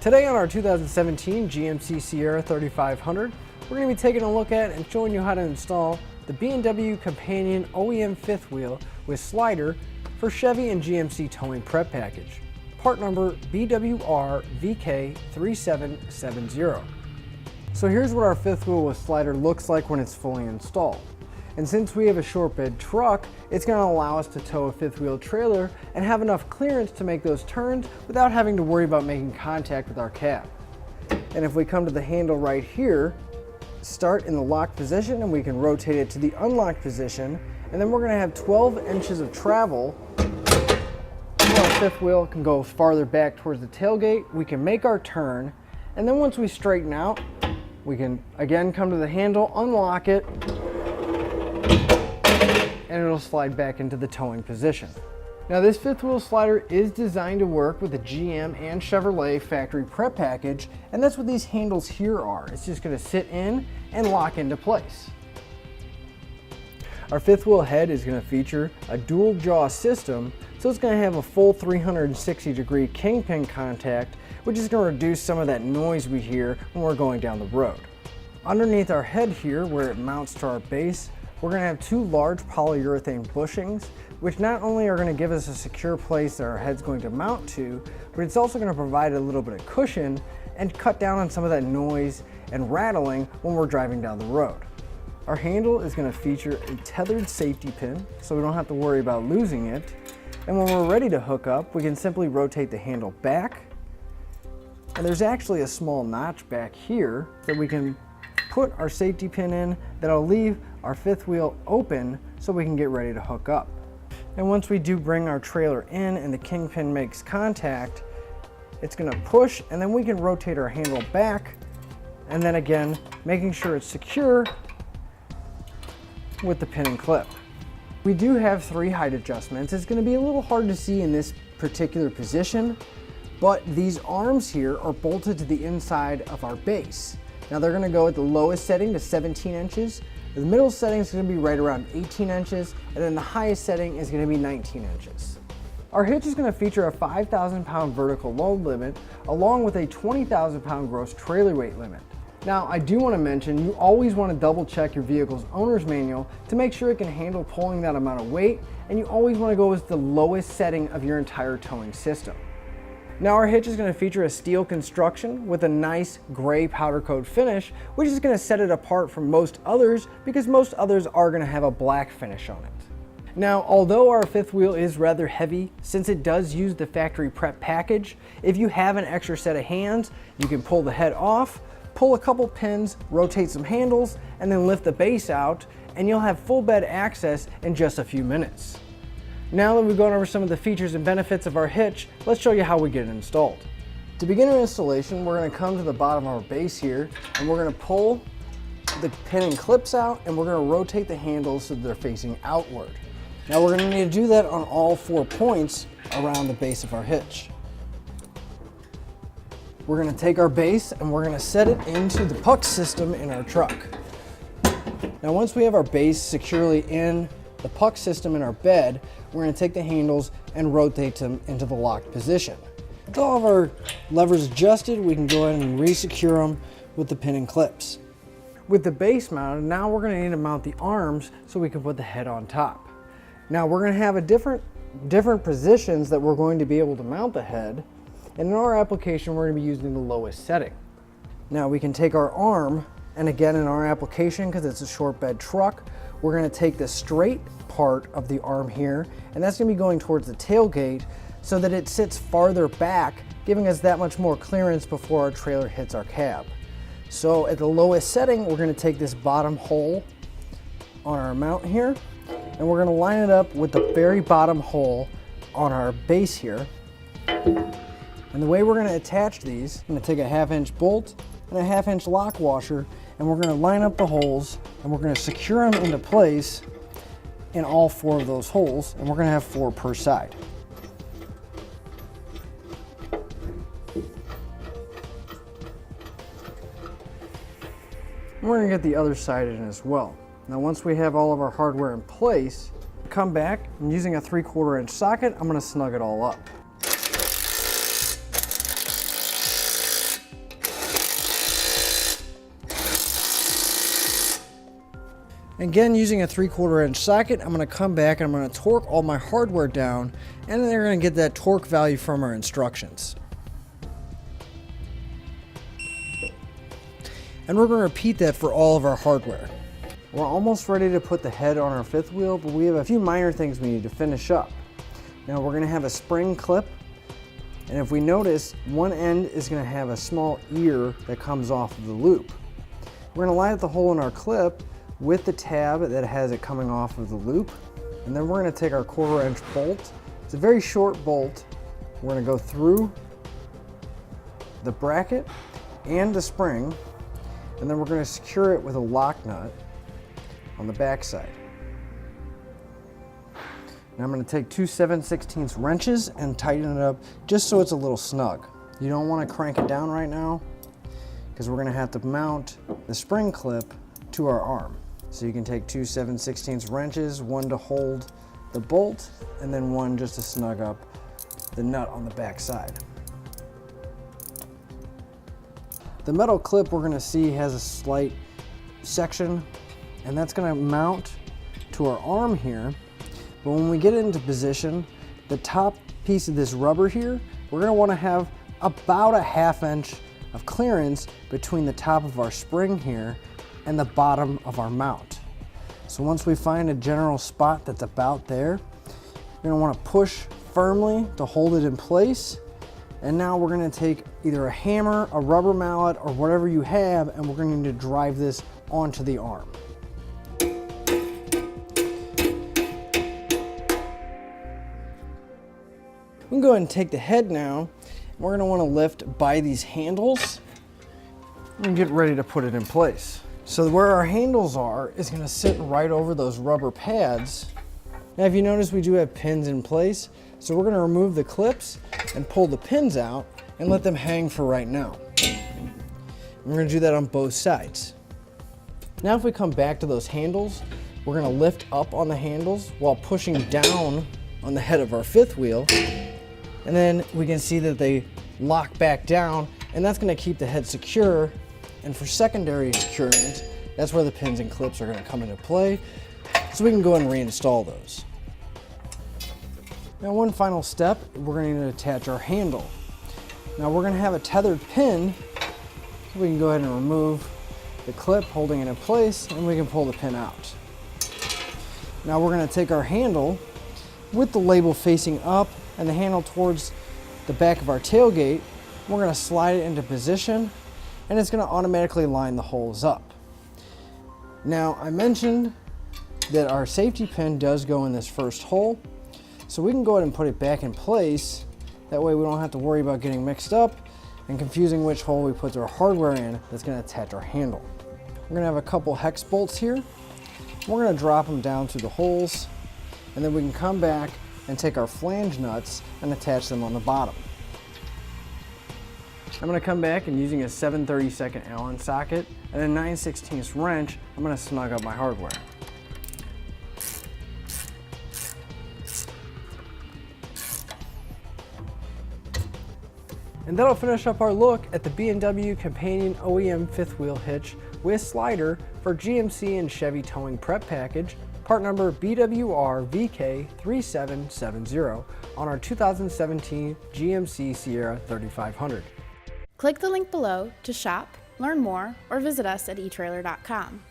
Today on our 2017 GMC Sierra 3500, we're going to be taking a look at and showing you how to install the W Companion OEM fifth wheel with slider for Chevy and GMC towing prep package. Part number BWR-VK3770. So here's what our fifth wheel with slider looks like when it's fully installed. And since we have a short bed truck, it's going to allow us to tow a fifth wheel trailer and have enough clearance to make those turns without having to worry about making contact with our cab. And if we come to the handle right here, start in the locked position and we can rotate it to the unlocked position, and then we're going to have 12 inches of travel. Our fifth wheel can go farther back towards the tailgate, we can make our turn, and then once we straighten out, we can again come to the handle, unlock it, and it'll slide back into the towing position. Now this fifth wheel slider is designed to work with the GM and Chevrolet factory prep package, and that's what these handles here are. It's just going to sit in and lock into place. Our fifth wheel head is going to feature a dual jaw system, so it's going to have a full 360-degree kingpin contact, which is going to reduce some of that noise we hear when we're going down the road. Underneath our head here, where it mounts to our base, we're going to have two large polyurethane bushings, which not only are going to give us a secure place that our head's going to mount to, but it's also going to provide a little bit of cushion and cut down on some of that noise and rattling when we're driving down the road. Our handle is going to feature a tethered safety pin, so we don't have to worry about losing it. And when we're ready to hook up, we can simply rotate the handle back. And there's actually a small notch back here that we can put our safety pin in that'll leave our fifth wheel open so we can get ready to hook up. And once we do bring our trailer in and the kingpin makes contact, it's going to push, and then we can rotate our handle back, and then again making sure it's secure with the pin and clip. We do have 3 height adjustments. It's going to be a little hard to see in this particular position, but these arms here are bolted to the inside of our base. Now they're going to go at the lowest setting to 17 inches, the middle setting is going to be right around 18 inches, and then the highest setting is going to be 19 inches. Our hitch is going to feature a 5,000 pound vertical load limit along with a 20,000 pound gross trailer weight limit. Now I do want to mention you always want to double check your vehicle's owner's manual to make sure it can handle pulling that amount of weight, and you always want to go with the lowest setting of your entire towing system. Now our hitch is going to feature a steel construction with a nice gray powder coat finish, which is going to set it apart from most others because most others are going to have a black finish on it. Now although our fifth wheel is rather heavy, since it does use the factory prep package, if you have an extra set of hands, you can pull the head off, pull a couple pins, rotate some handles, and then lift the base out, and you'll have full bed access in just a few minutes. Now that we've gone over some of the features and benefits of our hitch, let's show you how we get it installed. To begin our installation, we're going to come to the bottom of our base here, and we're going to pull the pin and clips out, and we're going to rotate the handles so they're facing outward. Now we're going to need to do that on all 4 points around the base of our hitch. We're going to take our base and we're going to set it into the puck system in our truck. Now once we have our base securely in the puck system in our bed, we're going to take the handles and rotate them into the locked position. With all of our levers adjusted, we can go ahead and re-secure them with the pin and clips. With the base mounted, now we're going to need to mount the arms so we can put the head on top. Now we're going to have different positions that we're going to be able to mount the head, and in our application we're going to be using the lowest setting. Now we can take our arm, and again in our application, because it's a short bed truck, we're going to take the straight part of the arm here, and that's going to be going towards the tailgate so that it sits farther back, giving us that much more clearance before our trailer hits our cab. So at the lowest setting, we're going to take this bottom hole on our mount here, and we're going to line it up with the very bottom hole on our base here. And the way we're going to attach these, I'm going to take a 1/2 inch bolt and a 1/2 inch lock washer, and we're going to line up the holes, and we're going to secure them into place in all 4 of those holes, and we're going to have 4 per side. And we're going to get the other side in as well. Now once we have all of our hardware in place, come back and using a 3/4 inch socket, I'm going to snug it all up. Again, using a 3/4 inch socket, I'm going to come back and I'm going to torque all my hardware down, and then they're going to get that torque value from our instructions. And we're going to repeat that for all of our hardware. We're almost ready to put the head on our fifth wheel, but we have a few minor things we need to finish up. Now we're going to have a spring clip, and if we notice, one end is going to have a small ear that comes off of the loop. We're going to line up the hole in our clip with the tab that has it coming off of the loop, and then we're going to take our 1/4 inch bolt. It's a very short bolt. We're going to go through the bracket and the spring, and then we're going to secure it with a lock nut on the back side. Now I'm going to take 2 7/16 wrenches and tighten it up just so it's a little snug. You don't want to crank it down right now because we're going to have to mount the spring clip to our arm. So you can take 2 7/16 wrenches, one to hold the bolt and then one just to snug up the nut on the back side. The metal clip we're going to see has a slight section, and that's going to mount to our arm here. But when we get into position, the top piece of this rubber here, we're going to want to have about a 1/2 inch of clearance between the top of our spring here and the bottom of our mount. So once we find a general spot that's about there, you're going to want to push firmly to hold it in place. And now we're going to take either a hammer, a rubber mallet, or whatever you have, and we're going to drive this onto the arm. We can go ahead and take the head now. We're going to want to lift by these handles and get ready to put it in place. So where our handles are is going to sit right over those rubber pads. Now if you notice, we do have pins in place, so we're going to remove the clips and pull the pins out and let them hang for right now. And we're going to do that on both sides. Now if we come back to those handles, we're going to lift up on the handles while pushing down on the head of our fifth wheel, and then we can see that they lock back down, and that's going to keep the head secure. And for secondary securement, that's where the pins and clips are going to come into play, so we can go and reinstall those. Now one final step, we're going to attach our handle. Now we're going to have a tethered pin, so we can go ahead and remove the clip holding it in place, and we can pull the pin out. Now we're going to take our handle with the label facing up and the handle towards the back of our tailgate. We're going to slide it into position, and it's going to automatically line the holes up. Now I mentioned that our safety pin does go in this first hole, so we can go ahead and put it back in place. That way we don't have to worry about getting mixed up and confusing which hole we put our hardware in that's going to attach our handle. We're going to have a couple hex bolts here. We're going to drop them down through the holes, and then we can come back and take our flange nuts and attach them on the bottom. I'm going to come back and using a 7/32 Allen socket and a 9/16 wrench, I'm going to snug up my hardware. And that'll finish up our look at the W Companion OEM fifth wheel hitch with slider for GMC and Chevy towing prep package, part number BWR VK3770 on our 2017 GMC Sierra 3500. Click the link below to shop, learn more, or visit us at etrailer.com.